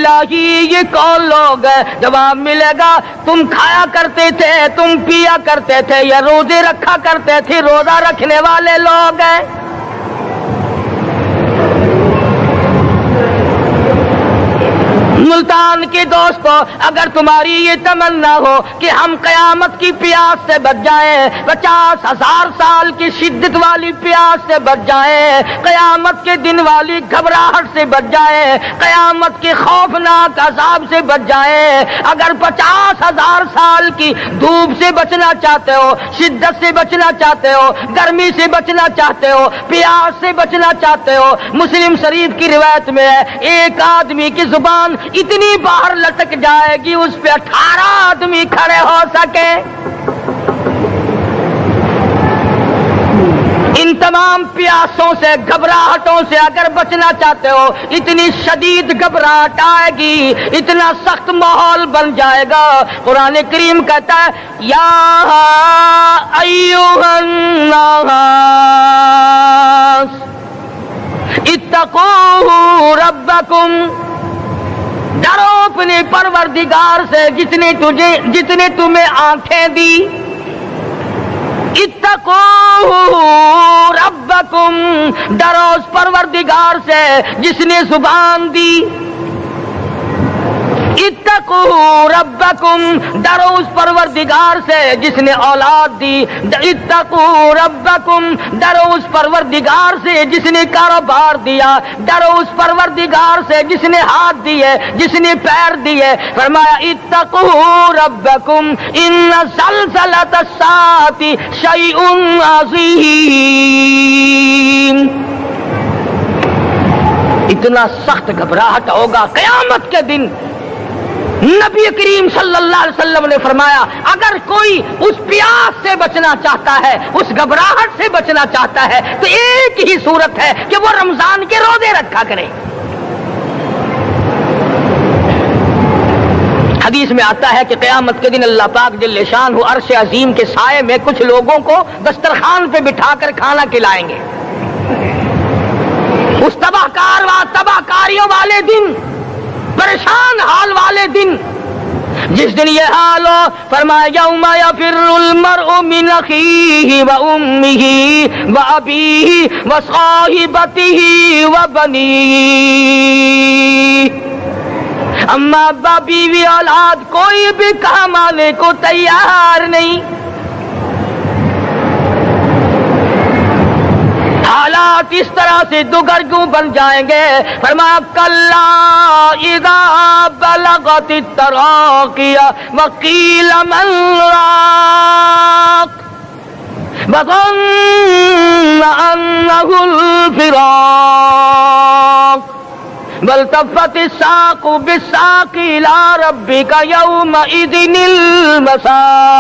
الہی یہ کون لوگ ہیں؟ جواب ملے گا تم کھایا کرتے تھے، تم پیا کرتے تھے، یا روزے رکھا کرتے تھے، روزہ رکھنے والے لوگ ہیں۔ ملتان کے دوستو، اگر تمہاری یہ تمنا ہو کہ ہم قیامت کی پیاس سے بچ جائیں، 50,000 سال کی شدت والی پیاس سے بچ جائیں، قیامت کے دن والی گھبراہٹ سے بچ جائیں، قیامت کے خوفناک عذاب سے بچ جائیں، اگر 50,000 سال کی دھوپ سے بچنا چاہتے ہو، شدت سے بچنا چاہتے ہو، گرمی سے بچنا چاہتے ہو، پیاس سے بچنا چاہتے ہو، مسلم شریف کی روایت میں ہے ایک آدمی کی زبان اتنی باہر لٹک جائے گی اس پہ 18 آدمی کھڑے ہو سکے۔ ان تمام پیاسوں سے، گھبراہٹوں سے اگر بچنا چاہتے ہو، اتنی شدید گھبراہٹ آئے گی، اتنا سخت ماحول بن جائے گا۔ قرآن کریم کہتا ہے یا ایھا الناس اتقوا ربکم، ڈرو اپنے پروردگار سے جتنے تمہیں آنکھیں دی، اتقوا ربکم، ڈرو اس پروردگار سے جس نے زبان دی، اتقوا ربکم، ڈرو اس پروردگار سے جس نے اولاد دی، اتقوا ربکم، ڈرو اس پروردگار سے جس نے کاروبار دیا، ڈرو اس پروردگار سے جس نے ہاتھ دیے، جس نے پیر دیے۔ فرمایا اتقوا ربکم ان زلزلۃ الساعۃ شیء عظیم، اتنا سخت گھبراہٹ ہوگا قیامت کے دن۔ نبی کریم صلی اللہ علیہ وسلم نے فرمایا اگر کوئی اس پیاس سے بچنا چاہتا ہے، اس گھبراہٹ سے بچنا چاہتا ہے، تو ایک ہی صورت ہے کہ وہ رمضان کے روزے رکھا کرے۔ حدیث میں آتا ہے کہ قیامت کے دن اللہ پاک جل شان عرش عظیم کے سائے میں کچھ لوگوں کو دسترخوان پہ بٹھا کر کھانا کھلائیں گے۔ اس تباہ کاریوں والے دن، پریشان حال والے دن، جس دن یہ حال ہو، فرمایا یوم یفر المرء من اخیہ و امہ و ابیہ و صاحبتہ و بنیہ، اما ابا بیوی اولاد کوئی بھی کام آنے کو تیار نہیں۔ حالات اس طرح سے دگرگوں بن جائیں گے۔ فرمایا کلا اذا بلغت التراقی وقیل من راق وظن انہ الفراق والتفت الساق بالساق الى ربک یومئذ المساق۔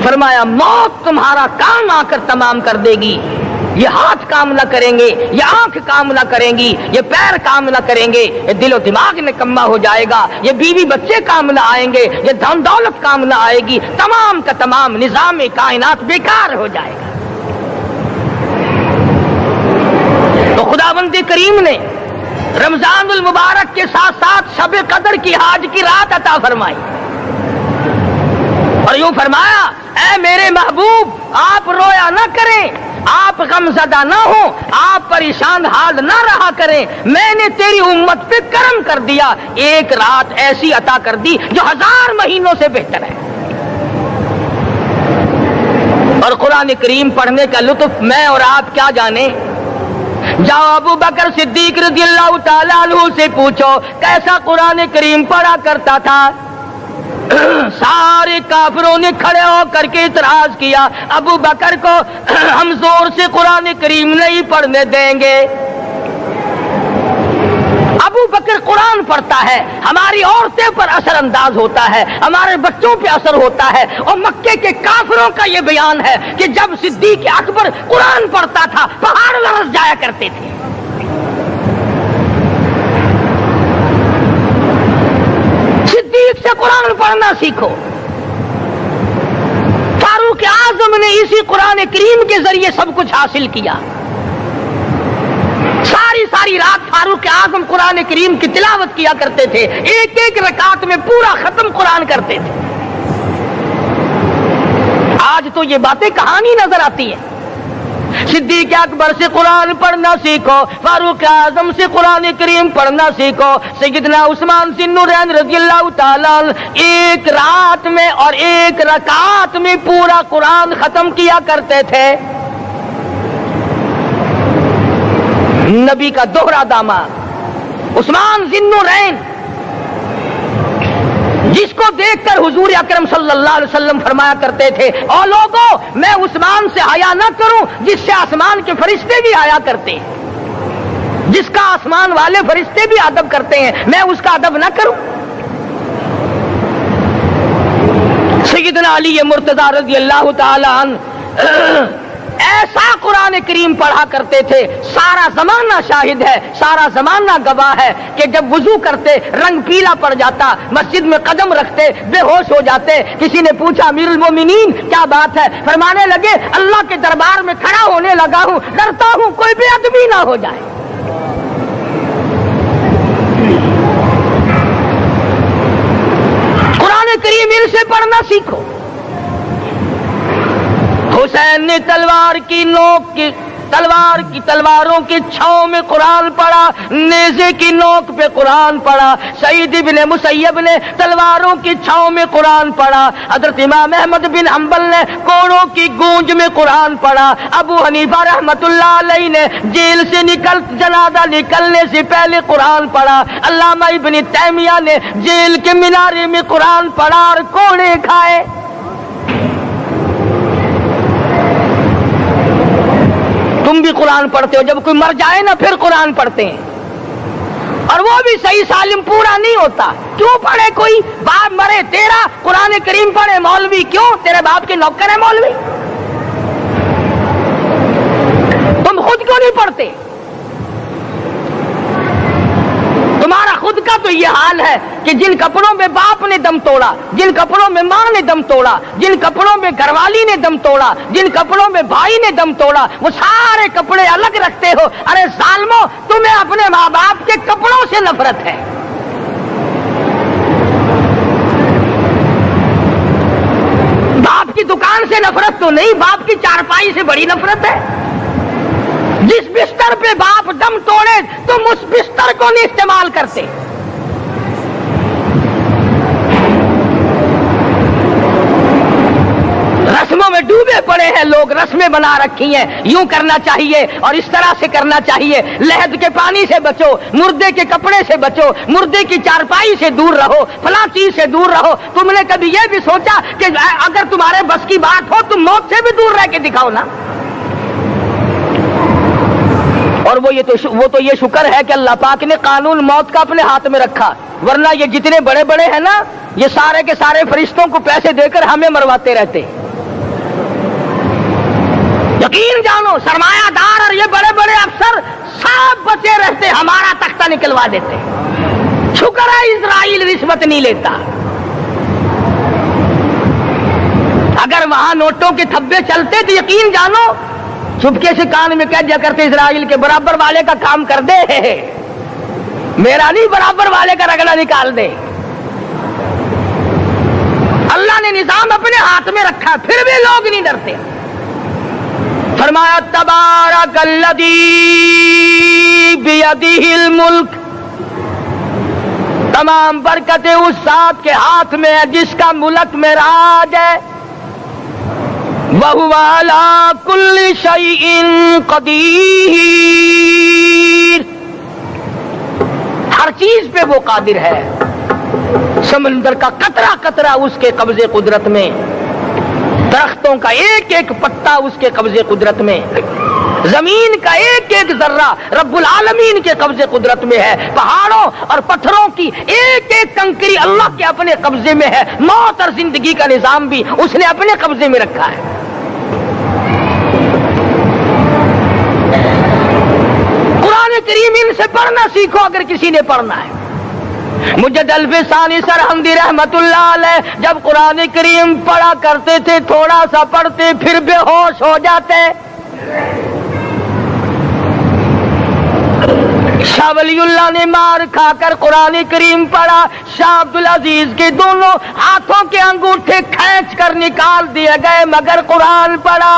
فرمایا موت تمہارا کام آ کر تمام کر دے گی، یہ ہاتھ کام نہ کریں گے، یہ آنکھ کام نہ کریں گی، یہ پیر کام نہ کریں گے، یہ دل و دماغ نکما ہو جائے گا، یہ بیوی بچے کام نہ آئیں گے، یہ دھن دولت کام نہ آئے گی، تمام کا تمام نظام کائنات بیکار ہو جائے گا۔ تو خداوند کریم نے رمضان المبارک کے ساتھ ساتھ شب قدر کی حاج کی رات عطا فرمائی، اور یوں فرمایا اے میرے محبوب آپ رویا نہ کریں، آپ غم زدہ نہ ہوں، آپ پریشان حال نہ رہا کریں، میں نے تیری امت پہ کرم کر دیا، ایک رات ایسی عطا کر دی جو 1000 مہینوں سے بہتر ہے۔ اور قرآن کریم پڑھنے کا لطف میں اور آپ کیا جانے۔ جاؤ ابو بکر صدیق رضی اللہ تعالیٰ عنہ سے پوچھو کیسا قرآن کریم پڑھا کرتا تھا۔ سارے کافروں نے کھڑے ہو کر کے اعتراض کیا ابو بکر کو ہم زور سے قرآن کریم نہیں پڑھنے دیں گے۔ ابو بکر قرآن پڑھتا ہے، ہماری عورتیں پر اثر انداز ہوتا ہے، ہمارے بچوں پہ اثر ہوتا ہے، اور مکے کے کافروں کا یہ بیان ہے کہ جب صدیق اکبر قرآن پڑھتا تھا پہاڑ لرز جایا کرتے تھے۔ صدیق سے قرآن پڑھنا سیکھو۔ فاروق اعظم نے اسی قرآن کریم کے ذریعے سب کچھ حاصل کیا، ساری ساری رات فاروق اعظم قرآن کریم کی تلاوت کیا کرتے تھے، ایک ایک رکعت میں پورا ختم قرآن کرتے تھے۔ آج تو یہ باتیں کہانی نظر آتی ہیں۔ صدیق اکبر سے قرآن پڑھنا سیکھو، فاروق اعظم سے قرآن کریم پڑھنا سیکھو، سیدنا عثمان ذی النورین رضی اللہ تعالیٰ ایک رات میں اور ایک رکعت میں پورا قرآن ختم کیا کرتے تھے۔ نبی کا دوہرا داماد عثمان ذی النورین، جس کو دیکھ کر حضور اکرم صلی اللہ علیہ وسلم فرمایا کرتے تھے، او لوگو میں عثمان سے حیا نہ کروں جس سے آسمان کے فرشتے بھی حیا کرتے ہیں، جس کا آسمان والے فرشتے بھی ادب کرتے ہیں، میں اس کا ادب نہ کروں۔ سیدنا علی مرتضی رضی اللہ تعالی عنہ ایسا قرآن کریم پڑھا کرتے تھے، سارا زمانہ شاہد ہے، سارا زمانہ گواہ ہے کہ جب وضو کرتے رنگ پیلا پڑ جاتا، مسجد میں قدم رکھتے بے ہوش ہو جاتے۔ کسی نے پوچھا امیر المومنین کیا بات ہے؟ فرمانے لگے اللہ کے دربار میں کھڑا ہونے لگا ہوں، ڈرتا ہوں کوئی بے ادبی نہ ہو جائے۔ قرآن کریم ان سے پڑھنا سیکھو۔ حسین نے تلواروں کی چھاؤں میں قرآن پڑھا، نیزے کی نوک پہ قرآن پڑھا۔ سعید بن مسیب نے تلواروں کی چھاؤں میں قرآن پڑھا۔ حضرت امام احمد بن حنبل نے کوڑوں کی گونج میں قرآن پڑھا۔ ابو حنیفہ رحمت اللہ علیہ نے جیل سے جنازہ نکلنے سے پہلے قرآن پڑھا۔ علامہ ابن تیمیہ نے جیل کے مینارے میں قرآن پڑھا اور کوڑے کھائے۔ تم بھی قرآن پڑھتے ہو، جب کوئی مر جائے نا پھر قرآن پڑھتے ہیں، اور وہ بھی صحیح سالم پورا نہیں ہوتا۔ کیوں پڑھے؟ کوئی باپ مرے تیرا قرآن کریم پڑھے مولوی، کیوں؟ تیرے باپ کے نوکر ہے مولوی؟ تم خود کیوں نہیں پڑھتے؟ تمہارا خود کا تو یہ حال ہے کہ جن کپڑوں میں باپ نے دم توڑا، جن کپڑوں میں ماں نے دم توڑا، جن کپڑوں میں گھر والی نے دم توڑا، جن کپڑوں میں بھائی نے دم توڑا، وہ سارے کپڑے الگ رکھتے ہو۔ ارے ظالمو، تمہیں اپنے ماں باپ کے کپڑوں سے نفرت ہے۔ باپ کی دکان سے نفرت تو نہیں، باپ کی چارپائی سے بڑی نفرت ہے۔ جس بستر پہ باپ دم توڑے تم اس بستر کو نہیں استعمال کرتے۔ رسموں میں ڈوبے پڑے ہیں لوگ، رسمیں بنا رکھی ہیں، یوں کرنا چاہیے اور اس طرح سے کرنا چاہیے۔ لہد کے پانی سے بچو، مردے کے کپڑے سے بچو، مردے کی چارپائی سے دور رہو، فلاں چیز سے دور رہو۔ تم نے کبھی یہ بھی سوچا کہ اگر تمہارے بس کی بات ہو تم موت سے بھی دور رہ کے دکھاؤ نا؟ اور وہ تو یہ شکر ہے کہ اللہ پاک نے قانون موت کا اپنے ہاتھ میں رکھا، ورنہ یہ جتنے بڑے بڑے ہیں نا، یہ سارے کے سارے فرشتوں کو پیسے دے کر ہمیں مرواتے رہتے۔ یقین جانو سرمایہ دار اور یہ بڑے بڑے افسر سب بچے رہتے، ہمارا تختہ نکلوا دیتے۔ شکر ہے اسرائیل رشوت نہیں لیتا۔ اگر وہاں نوٹوں کے تھبے چلتے تو یقین جانو چپکے سے کان میں کہہ دیا کرتے اسرائیل کے برابر والے کا کام کر دے، میرا نہیں برابر والے کا رگڑا نکال دے۔ اللہ نے نظام اپنے ہاتھ میں رکھا پھر بھی لوگ نہیں ڈرتے۔ فرمایا تبارک الذی بیدہ الملک، تمام برکتیں اس ذات کے ہاتھ میں ہے جس کا ملک میں راج ہے۔ وَهُوَ عَلَى كُلِّ شَيْءٍ قَدِيرٌ، ہر چیز پہ وہ قادر ہے۔ سمندر کا قطرہ قطرہ اس کے قبضے قدرت میں، درختوں کا ایک ایک پتا اس کے قبضے قدرت میں، زمین کا ایک ایک ذرہ رب العالمین کے قبضے قدرت میں ہے، پہاڑوں اور پتھروں کی ایک ایک کنکری اللہ کے اپنے قبضے میں ہے، موت اور زندگی کا نظام بھی اس نے اپنے قبضے میں رکھا ہے۔ قرآن کریم ان سے پڑھنا سیکھو اگر کسی نے پڑھنا ہے۔ مجد الفسانی سرہندی رحمت اللہ علیہ جب قرآن کریم پڑھا کرتے تھے تھوڑا سا پڑھتے پھر بے ہوش ہو جاتے۔ شاہ ولی اللہ نے مار کھا کر قرآن کریم پڑھا، شاہ عبدالعزیز کے دونوں ہاتھوں کے انگوٹھے کھینچ کر نکال دیے گئے مگر قرآن پڑھا۔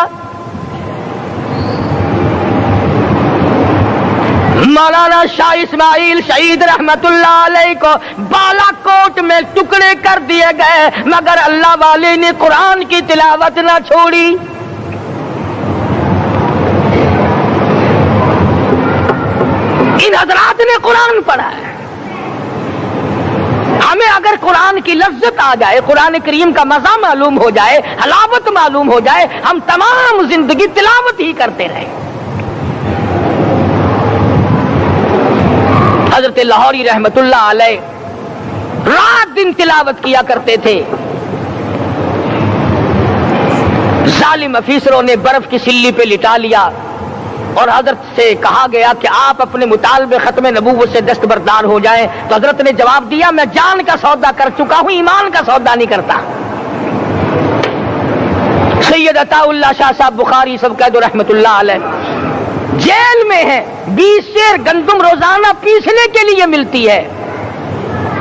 مولانا شاہ اسماعیل شہید رحمت اللہ علیہ کو بالا کوٹ میں ٹکڑے کر دیے گئے مگر اللہ والے نے قرآن کی تلاوت نہ چھوڑی۔ ان حضرات نے قرآن پڑھا ہے۔ ہمیں اگر قرآن کی لذت آ جائے، قرآن کریم کا مزہ معلوم ہو جائے، حلاوت معلوم ہو جائے، ہم تمام زندگی تلاوت ہی کرتے رہیں۔ حضرت لاہوری رحمت اللہ علیہ رات دن تلاوت کیا کرتے تھے۔ ظالم افیسروں نے برف کی سلی پہ لٹا لیا اور حضرت سے کہا گیا کہ آپ اپنے مطالبے ختم نبوت سے دستبردار ہو جائیں، تو حضرت نے جواب دیا میں جان کا سودا کر چکا ہوں، ایمان کا سودا نہیں کرتا۔ سید عطا اللہ شاہ صاحب بخاری سب قید رحمت اللہ علیہ جیل میں ہیں، 20 سیر گندم روزانہ پیسنے کے لیے ملتی ہے،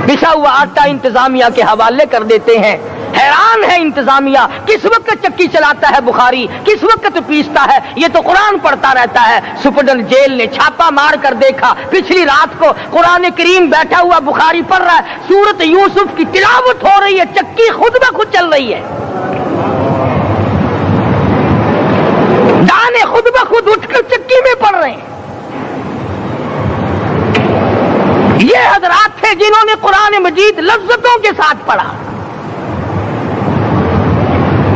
پسا ہوا آٹا انتظامیہ کے حوالے کر دیتے ہیں۔ حیران ہے انتظامیہ، کس وقت چکی چلاتا ہے بخاری، کس وقت پیستا ہے، یہ تو قرآن پڑھتا رہتا ہے۔ سپرڈنٹ جیل نے چھاپا مار کر دیکھا، پچھلی رات کو قرآن کریم بیٹھا ہوا بخاری پڑھ رہا ہے، سورت یوسف کی تلاوت ہو رہی ہے، چکی خود بخود چل رہی ہے، دانے خود بخود اٹھ کر چکی میں پڑھ رہے ہیں۔ یہ حضرات تھے جنہوں نے قرآن مجید لذتوں کے ساتھ پڑھا۔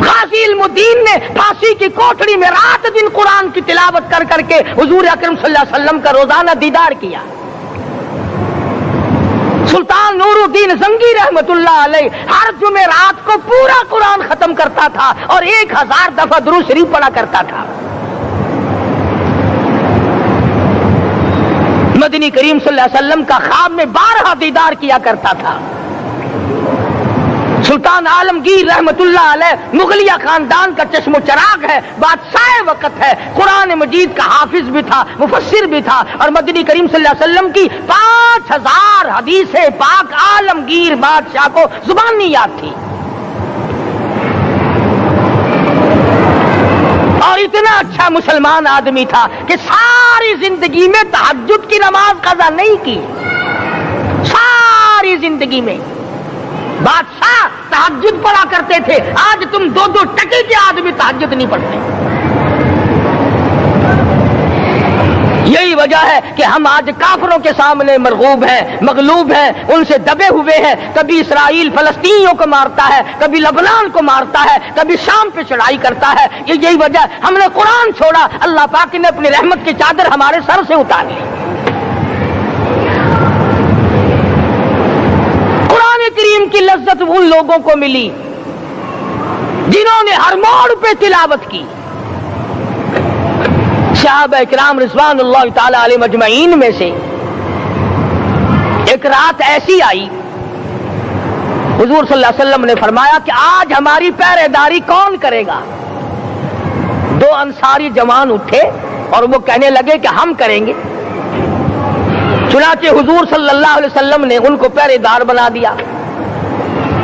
غازی علم الدین نے پھانسی کی کوٹڑی میں رات دن قرآن کی تلاوت کر کر کے حضور اکرم صلی اللہ علیہ وسلم کا روزانہ دیدار کیا۔ سلطان نور الدین زنگی رحمت اللہ علیہ ہر جمعرات کو پورا قرآن ختم کرتا تھا اور 1000 دفعہ درود شریف پڑھا کرتا تھا۔ مدنی کریم صلی اللہ علیہ وسلم کا خواب میں 12 دیدار کیا کرتا تھا۔ سلطان عالمگیر رحمت اللہ علیہ مغلیہ خاندان کا چشم و چراغ ہے، بادشاہ وقت ہے، قرآن مجید کا حافظ بھی تھا، مفسر بھی تھا، اور مدنی کریم صلی اللہ علیہ وسلم کی 5000 حدیث پاک عالمگیر بادشاہ کو زبانی یاد تھی۔ اور اتنا اچھا مسلمان آدمی تھا کہ ساری زندگی میں تہجد کی نماز قضا نہیں کی، ساری زندگی میں۔ بادشاہ تہجد پڑھا کرتے تھے، آج تم 2 ٹکے کے آدمی تہجد نہیں پڑھتے۔ یہی وجہ ہے کہ ہم آج کافروں کے سامنے مرغوب ہیں، مغلوب ہیں، ان سے دبے ہوئے ہیں۔ کبھی اسرائیل فلسطینیوں کو مارتا ہے، کبھی لبنان کو مارتا ہے، کبھی شام پہ چڑھائی کرتا ہے۔ یہی وجہ، ہم نے قرآن چھوڑا، اللہ پاک نے اپنی رحمت کی چادر ہمارے سر سے اتار لی۔ کریم کی لذت ان لوگوں کو ملی جنہوں نے ہر موڑ پہ تلاوت کی۔ صحابہ اکرام رضوان اللہ تعالی علیہ مجمعین میں سے ایک رات ایسی آئی، حضور صلی اللہ علیہ وسلم نے فرمایا کہ آج ہماری پہرے داری کون کرے گا؟ 2 انصاری جوان اٹھے اور وہ کہنے لگے کہ ہم کریں گے۔ چنانچہ حضور صلی اللہ علیہ وسلم نے ان کو پہرے دار بنا دیا۔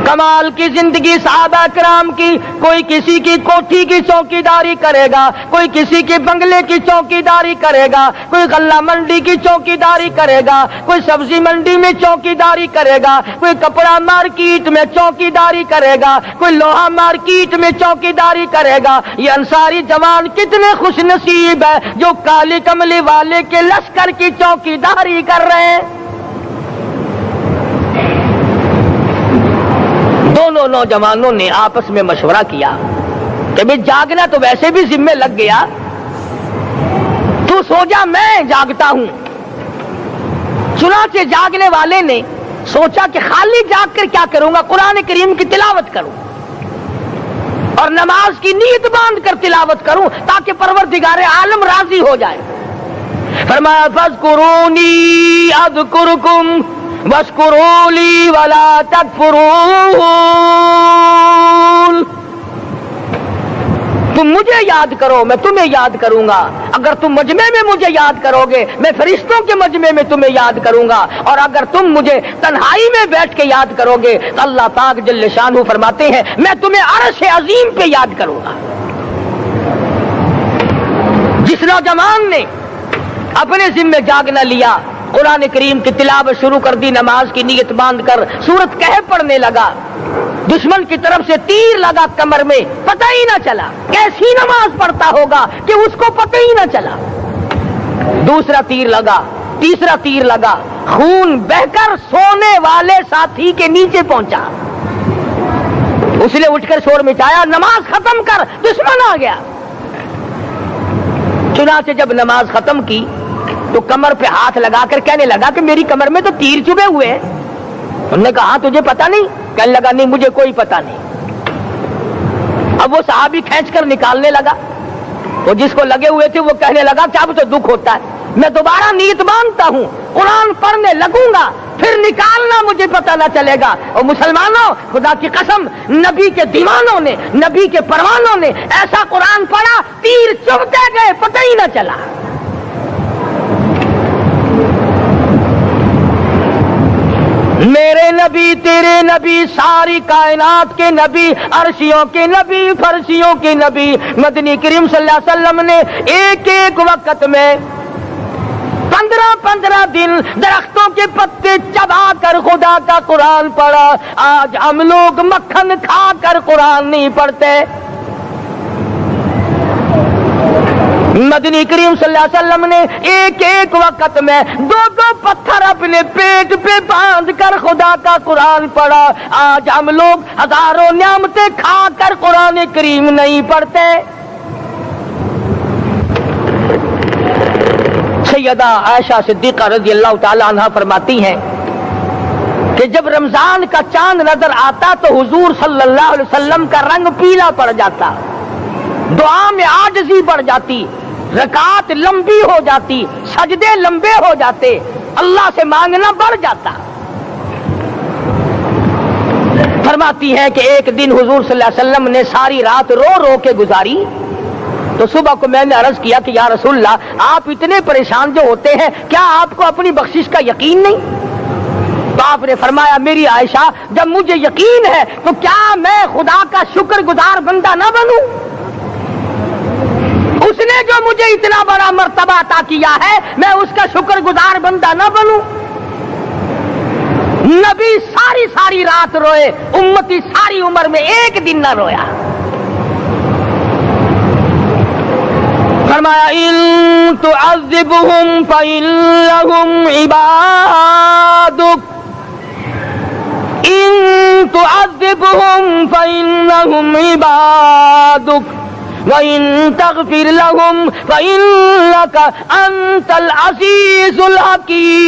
کمال کی زندگی صحابہ کرام کی، کوئی کسی کی کوٹھی کی چوکیداری کرے گا، کوئی کسی کے بنگلے کی چوکیداری کرے گا، کوئی غلہ منڈی کی چوکیداری کرے گا، کوئی سبزی منڈی میں چوکیداری کرے گا، کوئی کپڑا مارکیٹ میں چوکیداری کرے گا، کوئی لوہا مارکیٹ میں چوکیداری کرے گا۔ یہ انصاری جوان کتنے خوش نصیب ہے جو کالی کملی والے کے لشکر کی چوکیداری کر رہے ہیں۔ دونوں نوجوانوں نے آپس میں مشورہ کیا کہ بھئی جاگنا تو ویسے بھی ذمہ لگ گیا، تو سو جا، میں جاگتا ہوں۔ چنانچہ جاگنے والے نے سوچا کہ خالی جاگ کر کیا کروں گا، قرآن کریم کی تلاوت کروں اور نماز کی نیت باندھ کر تلاوت کروں تاکہ پروردگار عالم راضی ہو جائے۔ فرمایا فاذکرونی اذکرکم واشکروا لی ولا تکفرون، تم مجھے یاد کرو میں تمہیں یاد کروں گا، اگر تم مجمع میں مجھے یاد کرو گے میں فرشتوں کے مجمع میں تمہیں یاد کروں گا، اور اگر تم مجھے تنہائی میں بیٹھ کے یاد کرو گے تو اللہ پاک جل شانہ فرماتے ہیں میں تمہیں عرش عظیم پہ یاد کروں گا۔ جس نوجوان نے اپنے ذمہ جاگنا لیا، قرآن کریم کی تلاوت شروع کر دی، نماز کی نیت باندھ کر سورت کہف پڑھنے لگا، دشمن کی طرف سے تیر لگا کمر میں، پتہ ہی نہ چلا کیسی نماز پڑھتا ہوگا کہ اس کو پتہ ہی نہ چلا۔ دوسرا تیر لگا، تیسرا تیر لگا، خون بہ کر سونے والے ساتھی کے نیچے پہنچا، اس نے اٹھ کر شور مچایا نماز ختم کر، دشمن آ گیا۔ چنانچہ جب نماز ختم کی تو کمر پہ ہاتھ لگا کر کہنے لگا کہ میری کمر میں تو تیر چبھے ہوئے ہیں۔ انہوں نے کہا تجھے پتا نہیں؟ کہنے لگا نہیں مجھے کوئی پتا نہیں۔ اب وہ صحابی کھینچ کر نکالنے لگا، وہ جس کو لگے ہوئے تھے وہ کہنے لگا کہ اب تو دکھ ہوتا ہے، میں دوبارہ نیت باندھتا ہوں، قرآن پڑھنے لگوں گا، پھر نکالنا مجھے پتہ نہ چلے گا۔ اور مسلمانوں خدا کی قسم نبی کے دیوانوں نے، نبی کے پروانوں نے ایسا قرآن پڑھا تیر چبھتے گئے پتہ ہی نہ چلا۔ میرے نبی تیرے نبی ساری کائنات کے نبی، عرشیوں کے نبی، فرشیوں کے نبی مدنی کریم صلی اللہ علیہ وسلم نے ایک ایک وقت میں 15 دن درختوں کے پتے چبا کر خدا کا قرآن پڑھا۔ آج ہم لوگ مکھن کھا کر قرآن نہیں پڑھتے۔ مدنی کریم صلی اللہ علیہ وسلم نے ایک ایک وقت میں 2 پتھر اپنے پیٹ پہ باندھ کر خدا کا قرآن پڑھا۔ آج ہم لوگ ہزاروں نعمتیں کھا کر قرآن کریم نہیں پڑھتے۔ سیدہ عائشہ صدیقہ رضی اللہ تعالی عنہ فرماتی ہیں کہ جب رمضان کا چاند نظر آتا تو حضور صلی اللہ علیہ وسلم کا رنگ پیلا پڑ جاتا، دعا میں عاجزی بڑھ جاتی، رکعت لمبی ہو جاتی، سجدے لمبے ہو جاتے، اللہ سے مانگنا بڑھ جاتا۔ فرماتی ہے کہ ایک دن حضور صلی اللہ علیہ وسلم نے ساری رات رو رو کے گزاری، تو صبح کو میں نے عرض کیا کہ یا رسول اللہ آپ اتنے پریشان جو ہوتے ہیں کیا آپ کو اپنی بخشش کا یقین نہیں؟ تو آپ نے فرمایا میری عائشہ جب مجھے یقین ہے تو کیا میں خدا کا شکر گزار بندہ نہ بنوں؟ اس نے جو مجھے اتنا بڑا مرتبہ عطا کیا ہے میں اس کا شکر گزار بندہ نہ بنوں؟ نبی ساری رات روئے، امتی ساری عمر میں ایک دن نہ رویا۔ فرمایا ان تعذبهم فإنهم عبادك، ان تعذبهم فإنهم عبادك وَإِن تَغْفِرْ لَهُمْ فَإِنَّكَ أَنْتَ الْعَزِيزُ الْحَكِيمُ۔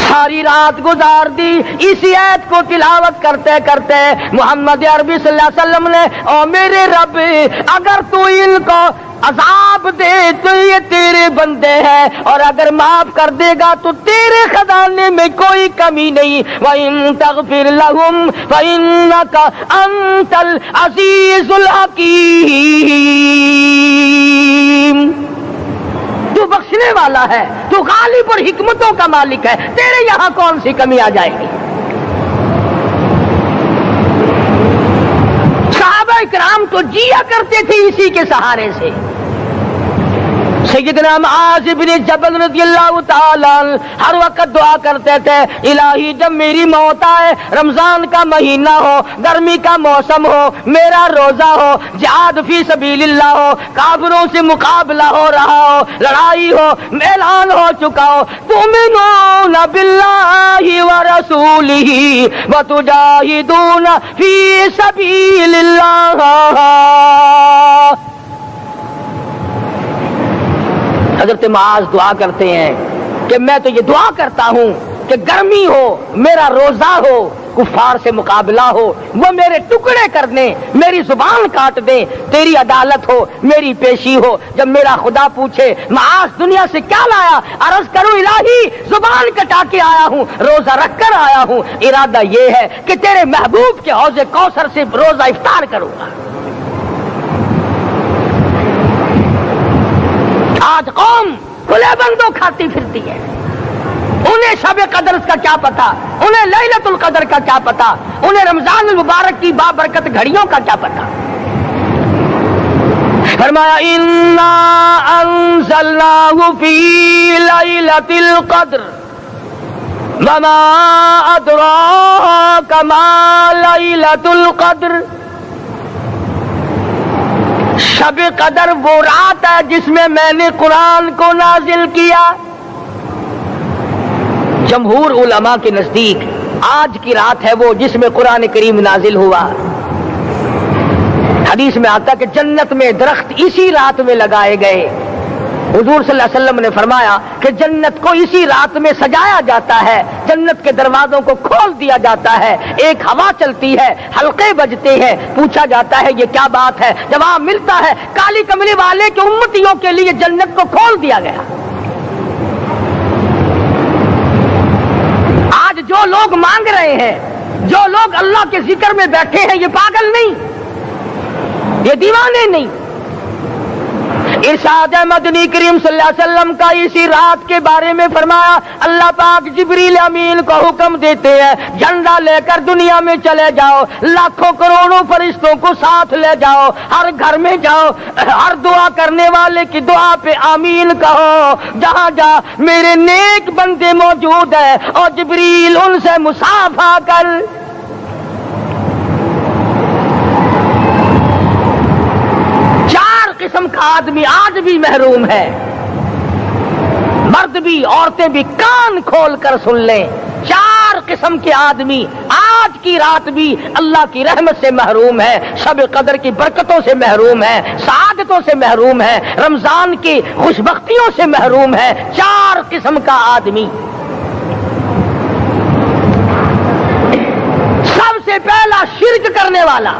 ساری رات گزار دی اسی آیت کو تلاوت کرتے کرتے محمد عربی صلی اللہ علیہ وسلم نے او میرے رب اگر تو ان کو عذاب دے تو یہ تیرے بندے ہیں، اور اگر معاف کر دے گا تو تیرے خزانے میں کوئی کمی نہیں۔ وَإِن تَغْفِرْ لَهُمْ فَإِنَّكَ أَنْتَ الْعَزِيزُ الْحَكِيمُ۔ تو بخشنے والا ہے، تو غالب اور حکمتوں کا مالک ہے، تیرے یہاں کون سی کمی آ جائے گی؟ صحابہ کرام تو جیا کرتے تھے اسی کے سہارے سے۔ سیدنا معاذ بن جبل رضی اللہ تعالیٰ ہر وقت دعا کرتے تھے الہی جب میری موت آئے، رمضان کا مہینہ ہو، گرمی کا موسم ہو، میرا روزہ ہو، جہاد فی سبیل اللہ ہو، کافروں سے مقابلہ ہو رہا ہو، لڑائی ہو، اعلان ہو چکا ہو، تؤمنون باللہ ورسولہ وتجاہدون فی سبیل اللہ۔ حضرت معاذ دعا کرتے ہیں کہ میں تو یہ دعا کرتا ہوں کہ گرمی ہو، میرا روزہ ہو، کفار سے مقابلہ ہو، وہ میرے ٹکڑے کر دیں، میری زبان کاٹ دیں، تیری عدالت ہو، میری پیشی ہو۔ جب میرا خدا پوچھے معاذ دنیا سے کیا لایا، عرض کروں الہی زبان کٹا کے آیا ہوں، روزہ رکھ کر آیا ہوں، ارادہ یہ ہے کہ تیرے محبوب کے حوض کوثر سے روزہ افطار کروں گا۔ آج قوم کھلے بندوں کھاتی پھرتی ہے، انہیں شب قدر کا کیا پتا، انہیں لیلۃ القدر کا کیا پتا، انہیں رمضان المبارک کی بابرکت گھڑیوں کا کیا پتا۔ فرمایا انا انزلناہ فی لیلۃ القدر وما ادراک ما لیلۃ القدر۔ شب قدر وہ رات ہے جس میں میں نے قرآن کو نازل کیا۔ جمہور علماء کے نزدیک آج کی رات ہے وہ جس میں قرآن کریم نازل ہوا۔ حدیث میں آتا کہ جنت میں درخت اسی رات میں لگائے گئے۔ حضور صلی اللہ علیہ وسلم نے فرمایا کہ جنت کو اسی رات میں سجایا جاتا ہے، جنت کے دروازوں کو کھول دیا جاتا ہے، ایک ہوا چلتی ہے، حلقے بجتے ہیں، پوچھا جاتا ہے یہ کیا بات ہے، جواب ملتا ہے کالی کملی والے کے امتیوں کے لیے جنت کو کھول دیا گیا۔ آج جو لوگ مانگ رہے ہیں، جو لوگ اللہ کے ذکر میں بیٹھے ہیں، یہ پاگل نہیں، یہ دیوانے نہیں۔ ارشاد مدنی کریم صلی اللہ علیہ وسلم کا اسی رات کے بارے میں فرمایا، اللہ پاک جبریل امین کو حکم دیتے ہیں جھنڈا لے کر دنیا میں چلے جاؤ، لاکھوں کروڑوں فرشتوں کو ساتھ لے جاؤ، ہر گھر میں جاؤ، ہر دعا کرنے والے کی دعا پہ آمین کہو، جہاں جا میرے نیک بندے موجود ہیں اور جبریل ان سے مصافحہ کر۔ قسم کا آدمی آج بھی محروم ہے، مرد بھی عورتیں بھی کان کھول کر سن لیں، چار قسم کے آدمی آج کی رات بھی اللہ کی رحمت سے محروم ہے، شب قدر کی برکتوں سے محروم ہے، سعادتوں سے محروم ہے، رمضان کی خوشبختیوں سے محروم ہے۔ چار قسم کا آدمی۔ سب سے پہلا شرک کرنے والا،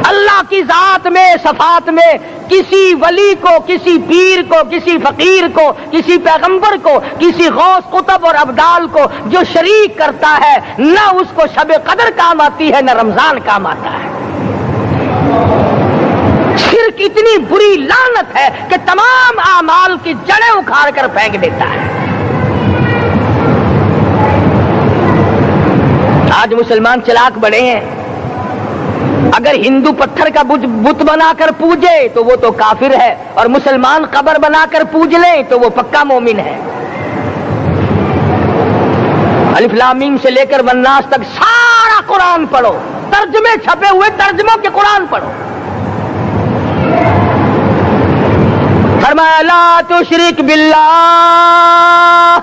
اللہ کی ذات میں صفات میں کسی ولی کو، کسی پیر کو، کسی فقیر کو، کسی پیغمبر کو، کسی غوث قطب اور ابدال کو جو شریک کرتا ہے، نہ اس کو شب قدر کام آتی ہے، نہ رمضان کام آتا ہے۔ شرک اتنی بری لعنت ہے کہ تمام اعمال کی جڑیں اکھاڑ کر پھینک دیتا ہے۔ آج مسلمان چلاک بڑے ہیں، اگر ہندو پتھر کا بت بنا کر پوجے تو وہ تو کافر ہے، اور مسلمان قبر بنا کر پوج لیں تو وہ پکا مومن ہے۔ الف لام میم سے لے کر والناس تک سارا قرآن پڑھو، ترجمے چھپے ہوئے ترجموں کے قرآن پڑھو۔ فرمایا لا تشرک باللہ،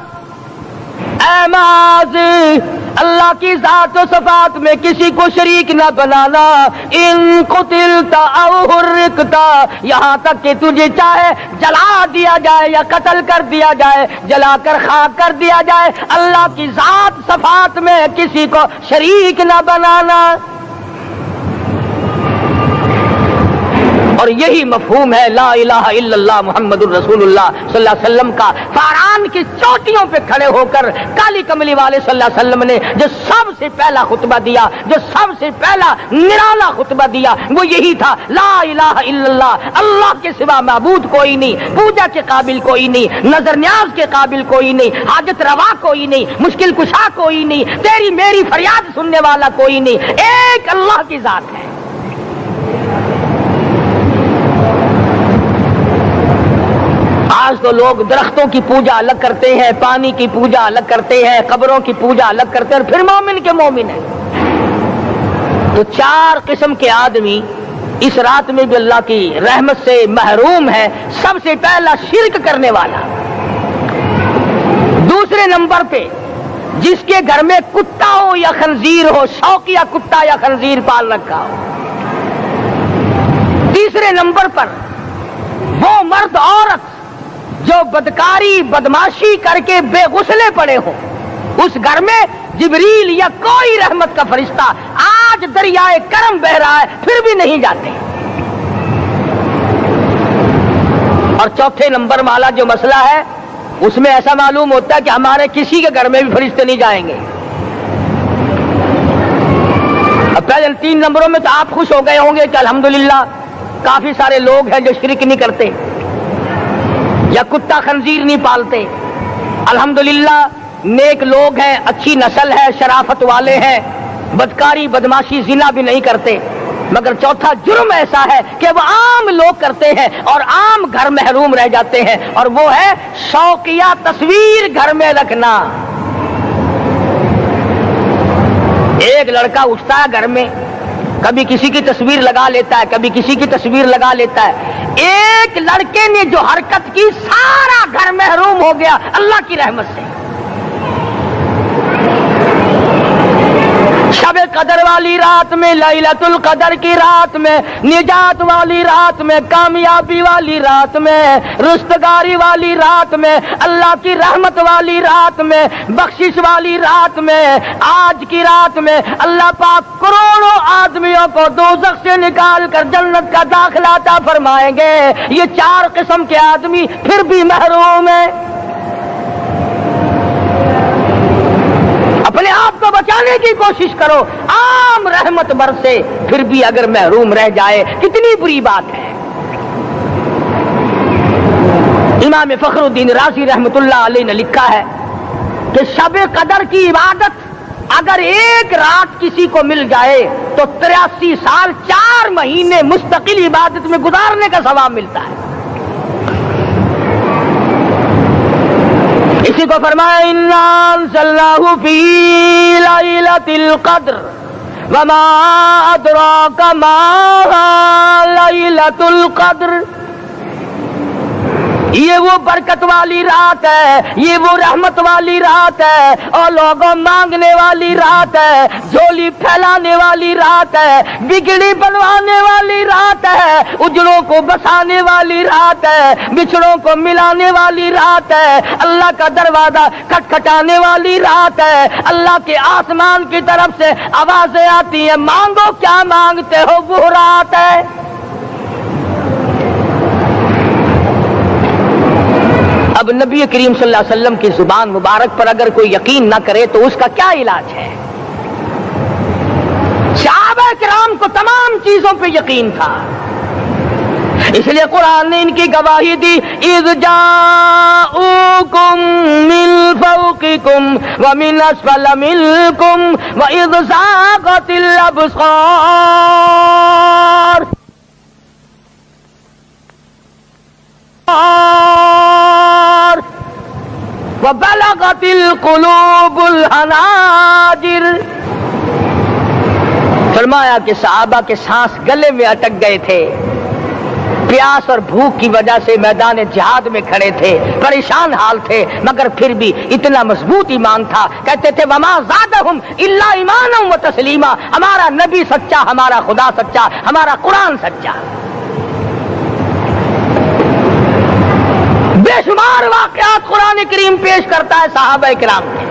اے معاذ اللہ کی ذات و صفات میں کسی کو شریک نہ بنانا۔ ان قتلت او حرقت، یہاں تک کہ تجھے چاہے جلا دیا جائے یا قتل کر دیا جائے، جلا کر خاک کر دیا جائے، اللہ کی ذات صفات میں کسی کو شریک نہ بنانا۔ اور یہی مفہوم ہے لا الہ الا اللہ محمد الرسول اللہ صلی اللہ علیہ وسلم کا۔ فاران کی چوٹیوں پہ کھڑے ہو کر کالی کملی والے صلی اللہ علیہ وسلم نے جو سب سے پہلا خطبہ دیا، جو سب سے پہلا نرالا خطبہ دیا، وہ یہی تھا لا الہ الا اللہ، اللہ کے سوا معبود کوئی نہیں، پوجا کے قابل کوئی نہیں، نظر نیاز کے قابل کوئی نہیں، حاجت روا کوئی نہیں، مشکل کشا کوئی نہیں، تیری میری فریاد سننے والا کوئی نہیں، ایک اللہ کی ذات ہے۔ آج تو لوگ درختوں کی پوجا الگ کرتے ہیں، پانی کی پوجا الگ کرتے ہیں، قبروں کی پوجا الگ کرتے ہیں، اور پھر مومن کے مومن ہیں۔ تو چار قسم کے آدمی اس رات میں بھی اللہ کی رحمت سے محروم ہے۔ سب سے پہلا شرک کرنے والا، دوسرے نمبر پہ جس کے گھر میں کتا ہو یا خنزیر ہو، شوقیہ کتا یا خنزیر پال رکھا ہو، تیسرے نمبر پر وہ مرد عورت جو بدکاری بدماشی کر کے بے غسلے پڑے ہوں، اس گھر میں جبریل یا کوئی رحمت کا فرشتہ آج دریائے کرم بہ رہا ہے پھر بھی نہیں جاتے۔ اور چوتھے نمبر والا جو مسئلہ ہے اس میں ایسا معلوم ہوتا ہے کہ ہمارے کسی کے گھر میں بھی فرشتے نہیں جائیں گے۔ اب پہلے 3 نمبروں میں تو آپ خوش ہو گئے ہوں گے کہ الحمدللہ کافی سارے لوگ ہیں جو شرک نہیں کرتے، یا کتا خنزیر نہیں پالتے. الحمدللہ نیک لوگ ہیں, اچھی نسل ہے, شرافت والے ہیں, بدکاری بدماشی زنا بھی نہیں کرتے. مگر چوتھا جرم ایسا ہے کہ وہ عام لوگ کرتے ہیں اور عام گھر محروم رہ جاتے ہیں, اور وہ ہے شوقیہ تصویر گھر میں رکھنا. ایک لڑکا اٹھتا ہے گھر میں, کبھی کسی کی تصویر لگا لیتا ہے, کبھی کسی کی تصویر لگا لیتا ہے. ایک لڑکے نے جو حرکت کی سارا گھر محروم ہو گیا اللہ کی رحمت سے. شب قدر والی رات میں, لیلۃ القدر کی رات میں, نجات والی رات میں, کامیابی والی رات میں, رستگاری والی رات میں, اللہ کی رحمت والی رات میں, بخشش والی رات میں, آج کی رات میں اللہ پاک کروڑوں آدمیوں کو دوزخ سے نکال کر جنت کا داخلہ عطا فرمائیں گے. یہ 4 قسم کے آدمی پھر بھی محروم ہیں. اپنے آپ کو بچانے کی کوشش کرو. عام رحمت برسے پھر بھی اگر محروم رہ جائے کتنی بری بات ہے. امام فخر الدین رازی رحمت اللہ علیہ نے لکھا ہے کہ شب قدر کی عبادت اگر ایک رات کسی کو مل جائے تو 83 سال 4 مہینے مستقل عبادت میں گزارنے کا ثواب ملتا ہے. اسی کو فرمایا انا انزلناہ فی لیلۃ القدر وما ادراک ما لیلۃ القدر. یہ وہ برکت والی رات ہے, یہ وہ رحمت والی رات ہے, اور لوگوں مانگنے والی رات ہے, جھولی پھیلانے والی رات ہے, بگڑی بنوانے والی رات ہے, اجڑوں کو بسانے والی رات ہے, بچھڑوں کو ملانے والی رات ہے, اللہ کا دروازہ کھٹکھٹانے والی رات ہے. اللہ کے آسمان کی طرف سے آوازیں آتی ہیں, مانگو کیا مانگتے ہو, وہ رات ہے. اب نبی کریم صلی اللہ علیہ وسلم کی زبان مبارک پر اگر کوئی یقین نہ کرے تو اس کا کیا علاج ہے؟ صحابہ کرام کو تمام چیزوں پہ یقین تھا, اس لیے قرآن نے ان کی گواہی دی. اذ جاؤکم من فوقکم ومن اسفل منکم واذ زاغت الابصار وبلغت القلوب الحناجر. فرمایا کہ صحابہ کے سانس گلے میں اٹک گئے تھے, پیاس اور بھوک کی وجہ سے میدان جہاد میں کھڑے تھے, پریشان حال تھے, مگر پھر بھی اتنا مضبوط ایمان تھا. کہتے تھے وما زادہم الا ایمانا و تسلیما, ہمارا نبی سچا, ہمارا خدا سچا, ہمارا قرآن سچا. بے شمار واقعات قرآن کریم پیش کرتا ہے صحابہ کرام کے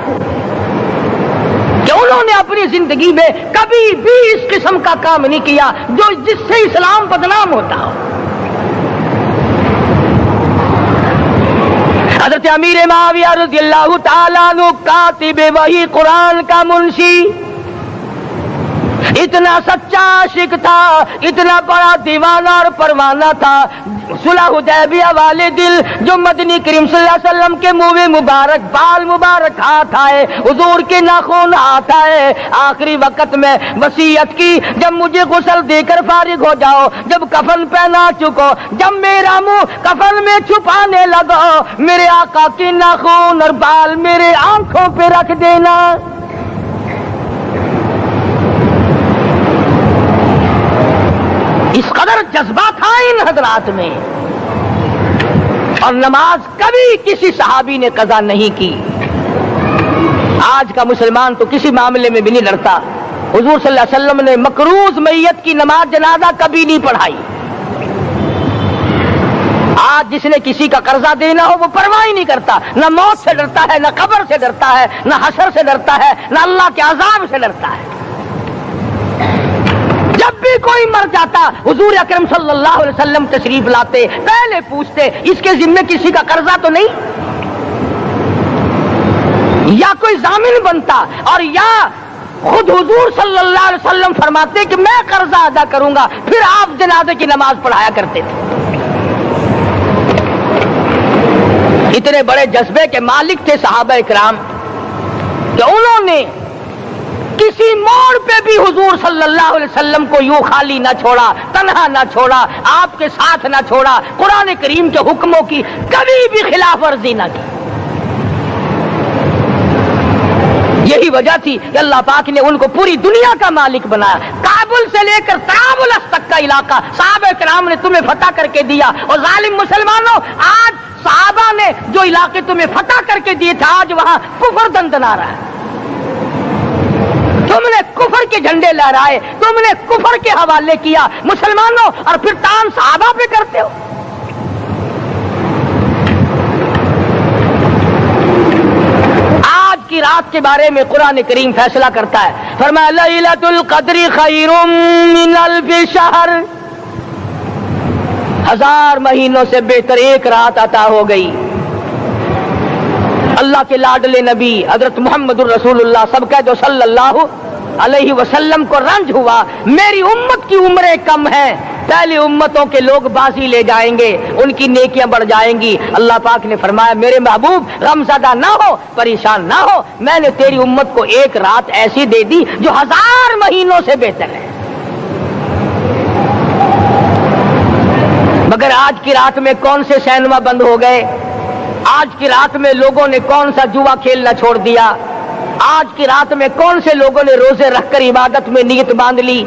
کہ انہوں نے اپنی زندگی میں کبھی بھی اس قسم کا کام نہیں کیا جو جس سے اسلام بدنام ہوتا ہو. حضرت امیر معاویہ رضی اللہ تعالیٰ عنہ کاتب وحی قرآن کا منشی, اتنا سچا عاشق تھا, اتنا بڑا دیوانہ اور پروانہ تھا. صلح حدیبیہ والے دل جو مدنی کریم صلی اللہ علیہ وسلم کے منہ مبارک, بال مبارک ہاتھ آئے, حضور کے ناخن ہاتھ آئے, آخری وقت میں وصیت کی جب مجھے غسل دے کر فارغ ہو جاؤ, جب کفن پہنا چکو, جب میرا منہ کفن میں چھپانے لگو, میرے آقا کے ناخن اور بال میرے آنکھوں پہ رکھ دینا. اس قدر جذبہ تھا ان حضرات میں. اور نماز کبھی کسی صحابی نے قضا نہیں کی. آج کا مسلمان تو کسی معاملے میں بھی نہیں لڑتا. حضور صلی اللہ علیہ وسلم نے مقروض میت کی نماز جنازہ کبھی نہیں پڑھائی. آج جس نے کسی کا قرضہ دینا ہو وہ پرواہ ہی نہیں کرتا, نہ موت سے ڈرتا ہے, نہ قبر سے ڈرتا ہے, نہ حشر سے ڈرتا ہے, نہ اللہ کے عذاب سے ڈرتا ہے. جب بھی کوئی مر جاتا حضور اکرم صلی اللہ علیہ وسلم تشریف لاتے, پہلے پوچھتے اس کے ذمے کسی کا قرضہ تو نہیں, یا کوئی ضامن بنتا, اور یا خود حضور صلی اللہ علیہ وسلم فرماتے کہ میں قرضہ ادا کروں گا, پھر آپ جنازے کی نماز پڑھایا کرتے تھے. اتنے بڑے جذبے کے مالک تھے صحابہ اکرام کہ انہوں نے کسی موڑ پہ بھی حضور صلی اللہ علیہ وسلم کو یوں خالی نہ چھوڑا، تنہا نہ چھوڑا، آپ کے ساتھ نہ چھوڑا، قرآن کریم کے حکموں کی کبھی بھی خلاف ورزی نہ کی۔ یہی وجہ تھی کہ اللہ پاک نے ان کو پوری دنیا کا مالک بنایا۔ کابل سے لے کر طرابلس تک کا علاقہ صحابہ کرام نے تمہیں فتح کر کے دیا، اور ظالم مسلمانوں آج صحابہ نے جو علاقے تمہیں فتح کر کے دیے تھے آج وہاں کفر دندنا رہا ہے۔ تم نے کفر کے جھنڈے لہرائے، تم نے کفر کے حوالے کیا مسلمانوں، اور پھر تان صحابہ پہ کرتے ہو۔ آج کی رات کے بارے میں قرآن کریم فیصلہ کرتا ہے، فرمایا لیلۃ القدر خیر من الف شہر، 1000 مہینوں سے بہتر ایک رات عطا ہو گئی۔ اللہ کے لاڈلے نبی حضرت محمد الرسول اللہ سب کہہ دو صلی اللہ علیہ وسلم کو رنج ہوا، میری امت کی عمریں کم ہیں، پہلی امتوں کے لوگ بازی لے جائیں گے، ان کی نیکیاں بڑھ جائیں گی۔ اللہ پاک نے فرمایا میرے محبوب غمزدہ نہ ہو، پریشان نہ ہو، میں نے تیری امت کو ایک رات ایسی دے دی جو 1000 مہینوں سے بہتر ہے۔ مگر آج کی رات میں کون سے سینما بند ہو گئے، آج کی رات میں لوگوں نے کون سا جوا کھیلنا چھوڑ دیا، آج کی رات میں کون سے لوگوں نے روزے رکھ کر عبادت میں نیت باندھ لی۔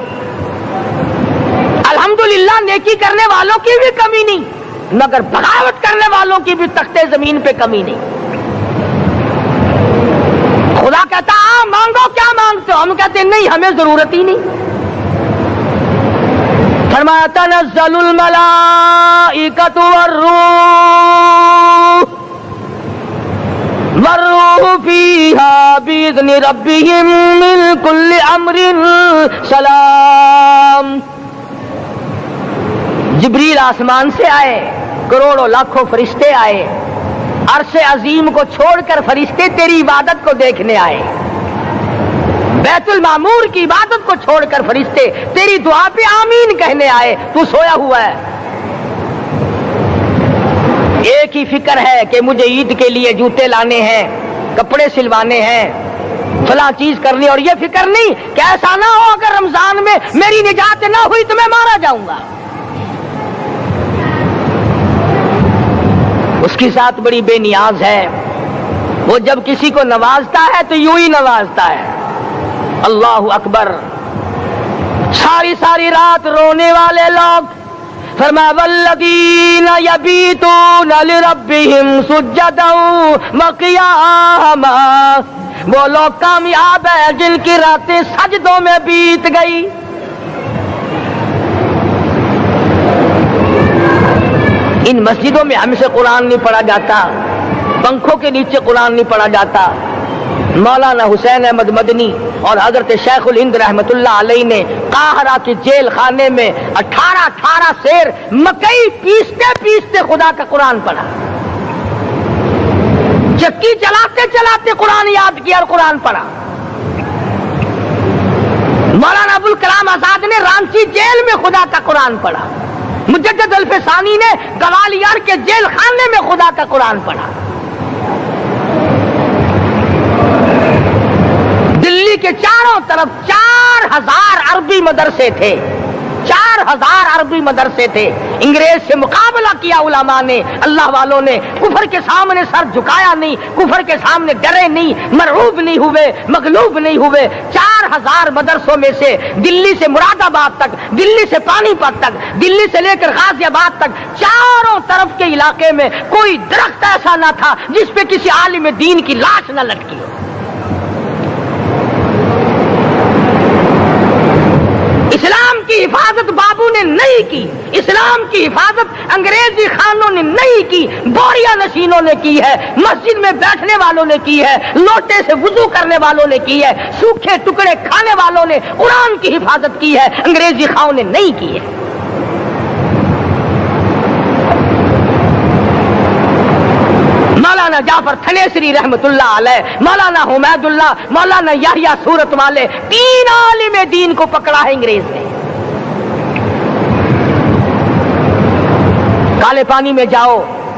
الحمدللہ نیکی کرنے والوں کی بھی کمی نہیں، مگر بغاوت کرنے والوں کی بھی تختے زمین پہ کمی نہیں۔ خدا کہتا مانگو کیا مانگتے ہو، ہم کہتے نہیں ہمیں ضرورت ہی نہیں۔ فرمایا تنزل الملائکۃ والروح فیہا بإذن ربہم من کل امر سلام۔ جبریل آسمان سے آئے، کروڑوں لاکھوں فرشتے آئے، عرش عظیم کو چھوڑ کر فرشتے تیری عبادت کو دیکھنے آئے، بیت المعمور کی عبادت کو چھوڑ کر فرشتے تیری دعا پہ آمین کہنے آئے، تو سویا ہوا ہے۔ ایک ہی فکر ہے کہ مجھے عید کے لیے جوتے لانے ہیں، کپڑے سلوانے ہیں، فلاں چیز کرنی، اور یہ فکر نہیں کہ ایسا نہ ہو اگر رمضان میں میری نجات نہ ہوئی تو میں مارا جاؤں گا۔ اس کی ذات بڑی بے نیاز ہے، وہ جب کسی کو نوازتا ہے تو یوں ہی نوازتا ہے۔ اللہ اکبر۔ ساری ساری رات رونے والے لوگ، فرمایا والذین یبیتون لربہم سجدا وقیاما، وہ لوگ کامیاب ہیں جن کی راتیں سجدوں میں بیت گئی۔ ان مسجدوں میں ہم سے قرآن نہیں پڑھا جاتا، پنکھوں کے نیچے قرآن نہیں پڑھا جاتا۔ مولانا حسین احمد مدنی اور حضرت شیخ الہند رحمت اللہ علیہ نے قاہرہ کے جیل خانے میں 18 سیر مکئی پیستے پیستے خدا کا قرآن پڑھا، چکی چلاتے چلاتے قرآن یاد کیا اور قرآن پڑھا۔ مولانا ابوالکلام آزاد نے رانچی جیل میں خدا کا قرآن پڑھا، مجدد الفسانی نے گوالیار کے جیل خانے میں خدا کا قرآن پڑھا۔ دلی کے چاروں طرف 4000 عربی مدرسے تھے، 4000 عربی مدرسے تھے۔ انگریز سے مقابلہ کیا علماء نے، اللہ والوں نے، کفر کے سامنے سر جھکایا نہیں، کفر کے سامنے ڈرے نہیں، مرعوب نہیں ہوئے، مغلوب نہیں ہوئے۔ 4000 مدرسوں میں سے دلی سے مراد آباد تک، دلی سے پانی پت تک، دلی سے لے کر غازی آباد تک، چاروں طرف کے علاقے میں کوئی درخت ایسا نہ تھا جس پہ کسی عالم دین کی لاش نہ لٹکی ہو۔ اسلام کی حفاظت بابو نے نہیں کی، اسلام کی حفاظت انگریزی خانوں نے نہیں کی، بوریا نشینوں نے کی ہے، مسجد میں بیٹھنے والوں نے کی ہے، لوٹے سے وضو کرنے والوں نے کی ہے، سوکھے ٹکڑے کھانے والوں نے قرآن کی حفاظت کی ہے، انگریزی خانوں نے نہیں کی ہے۔ مولانا جعفر تھنیسری رحمت اللہ علیہ، مولانا حمید اللہ، مولانا یحییٰ صورت والے، 3 عالم دین کو پکڑا ہے انگریز نے۔ کالے پانی میں جاؤ،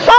100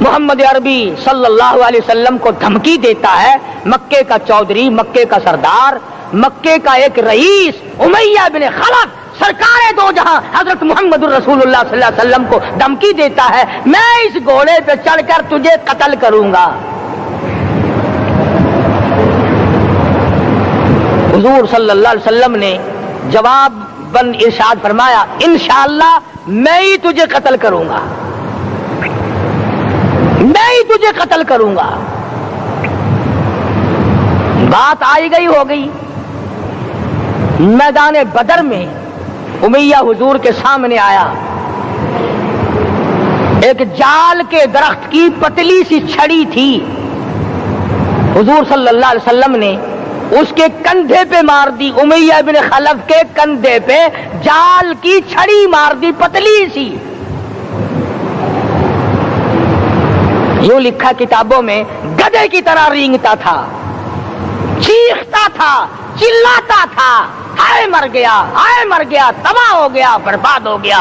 محمد عربی صلی اللہ علیہ وسلم کو دھمکی دیتا ہے، مکے کا چودھری، مکے کا سردار، مکے کا ایک رئیس امیہ بن خلف سرکار دو جہاں حضرت محمد الرسول اللہ صلی اللہ علیہ وسلم کو دھمکی دیتا ہے، میں اس گھوڑے پہ چڑھ کر تجھے قتل کروں گا۔ حضور صلی اللہ علیہ وسلم نے جواب بن ارشاد فرمایا، انشاءاللہ میں ہی تجھے قتل کروں گا، میں ہی تجھے قتل کروں گا۔ بات آئی گئی ہو گئی۔ میدان بدر میں امیہ حضور کے سامنے آیا، ایک جال کے درخت کی پتلی سی چھڑی تھی، حضور صلی اللہ علیہ وسلم نے اس کے کندھے پہ مار دی، امیہ بن خلف کے کندھے پہ جال کی چھڑی مار دی پتلی سی۔ یوں لکھا کتابوں میں، گدھے کی طرح رینگتا تھا، چیختا تھا، چلاتا تھا، ہائے مر گیا، ہائے مر گیا، تباہ ہو گیا، برباد ہو گیا۔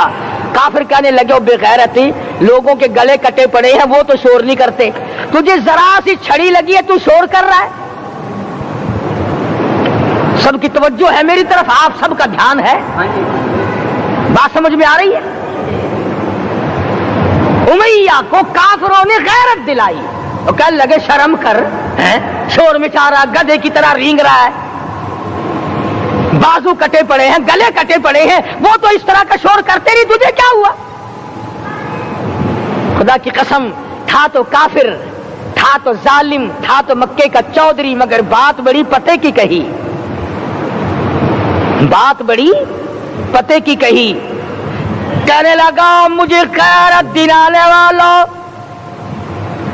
کافر کہنے لگے، وہ بے غیرتی، لوگوں کے گلے کٹے پڑے ہیں، وہ تو شور نہیں کرتے، تجھے ذرا سی چھڑی لگی ہے تو شور کر رہا ہے۔ سب کی توجہ ہے میری طرف، آپ سب کا دھیان ہے، بات سمجھ میں آ رہی ہے؟ امیہ کو کافروں نے غیرت دلائی، وہ کہنے لگے شرم کر، شور مچا رہا، گدھے کی طرح رینگ رہا ہے، بازو کٹے پڑے ہیں، گلے کٹے پڑے ہیں، وہ تو اس طرح کا شور کرتے نہیں، تجھے کیا ہوا؟ خدا کی قسم، تھا تو کافر، تھا تو ظالم، تھا تو مکے کا چودھری، مگر بات بڑی پتے کی کہی، بات بڑی پتے کی کہی۔ کہنے لگا، مجھے غیرت دلانے والوں،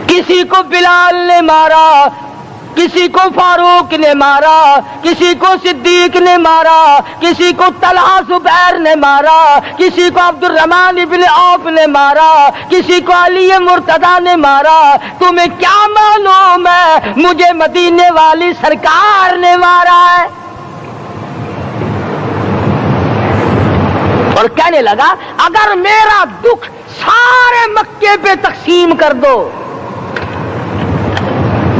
کسی کو بلال نے مارا، کسی کو فاروق نے مارا، کسی کو صدیق نے مارا، کسی کو طلحہ زبیر نے مارا، کسی کو عبد الرحمن ابن عوف نے مارا، کسی کو علی مرتضیٰ نے مارا، تمہیں کیا معلوم ہے مجھے مدینے والی سرکار نے مارا ہے؟ اور کہنے لگا، اگر میرا دکھ سارے مکے پہ تقسیم کر دو،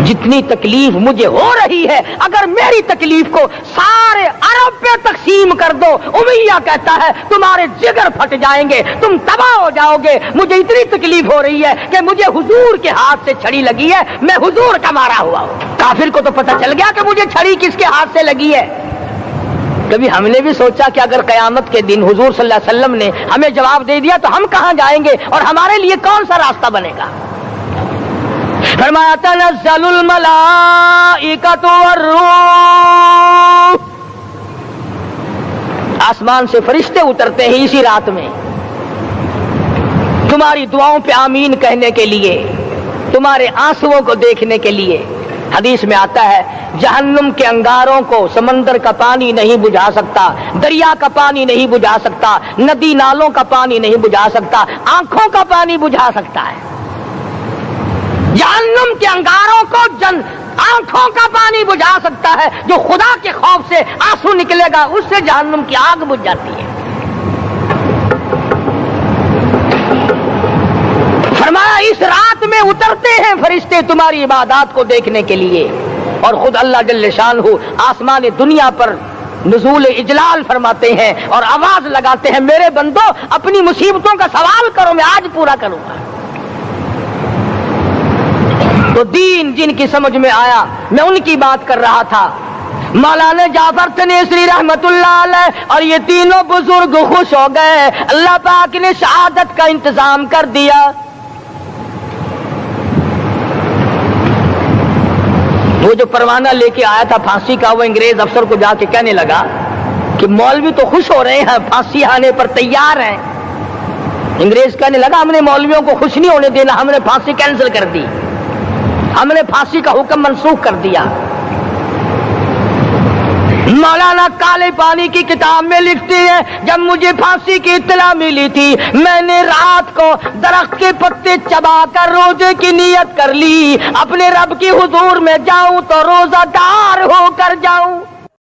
جتنی تکلیف مجھے ہو رہی ہے، اگر میری تکلیف کو سارے عرب پہ تقسیم کر دو، امیہ کہتا ہے تمہارے جگر پھٹ جائیں گے، تم تباہ ہو جاؤ گے، مجھے اتنی تکلیف ہو رہی ہے کہ مجھے حضور کے ہاتھ سے چھڑی لگی ہے، میں حضور کا مارا ہوا ہوں۔ کافر کو تو پتہ چل گیا کہ مجھے چھڑی کس کے ہاتھ سے لگی ہے۔ کبھی ہم نے بھی سوچا کہ اگر قیامت کے دن حضور صلی اللہ علیہ وسلم نے ہمیں جواب دے دیا تو ہم کہاں جائیں گے اور ہمارے لیے کون سا راستہ بنے گا؟ فرمایا، تنزل الملائکۃ والروح، آسمان سے فرشتے اترتے ہیں اسی رات میں، تمہاری دعاؤں پہ آمین کہنے کے لیے، تمہارے آنسوؤں کو دیکھنے کے لیے۔ حدیث میں آتا ہے، جہنم کے انگاروں کو سمندر کا پانی نہیں بجھا سکتا، دریا کا پانی نہیں بجھا سکتا، ندی نالوں کا پانی نہیں بجھا سکتا، آنکھوں کا پانی بجھا سکتا ہے۔ جہنم کے انگاروں کو آنکھوں کا پانی بجھا سکتا ہے، جو خدا کے خوف سے آنسو نکلے گا اس سے جہنم کی آگ بجھ جاتی ہے۔ فرمایا، اس رات میں اترتے ہیں فرشتے تمہاری عبادات کو دیکھنے کے لیے، اور خود اللہ جل شانہ آسمان دنیا پر نزول اجلال فرماتے ہیں اور آواز لگاتے ہیں، میرے بندو اپنی مصیبتوں کا سوال کرو، میں آج پورا کروں گا۔ تو دین جن کی سمجھ میں آیا، میں ان کی بات کر رہا تھا، مولانا جعفر تنیسری رحمت اللہ علیہ اور یہ تینوں بزرگ خوش ہو گئے، اللہ پاک نے شہادت کا انتظام کر دیا۔ وہ جو پروانہ لے کے آیا تھا پھانسی کا، وہ انگریز افسر کو جا کے کہنے لگا کہ مولوی تو خوش ہو رہے ہیں، پھانسی آنے پر تیار ہیں۔ انگریز کہنے لگا، ہم نے مولویوں کو خوش نہیں ہونے دینا، ہم نے پھانسی کینسل کر دی، ہم نے پھانسی کا حکم منسوخ کر دیا۔ مولانا کالے پانی کی کتاب میں لکھتے ہیں، جب مجھے پھانسی کی اطلاع ملی تھی، میں نے رات کو درخت کے پتے چبا کر روزے کی نیت کر لی، اپنے رب کی حضور میں جاؤں تو روزہ دار ہو کر جاؤں۔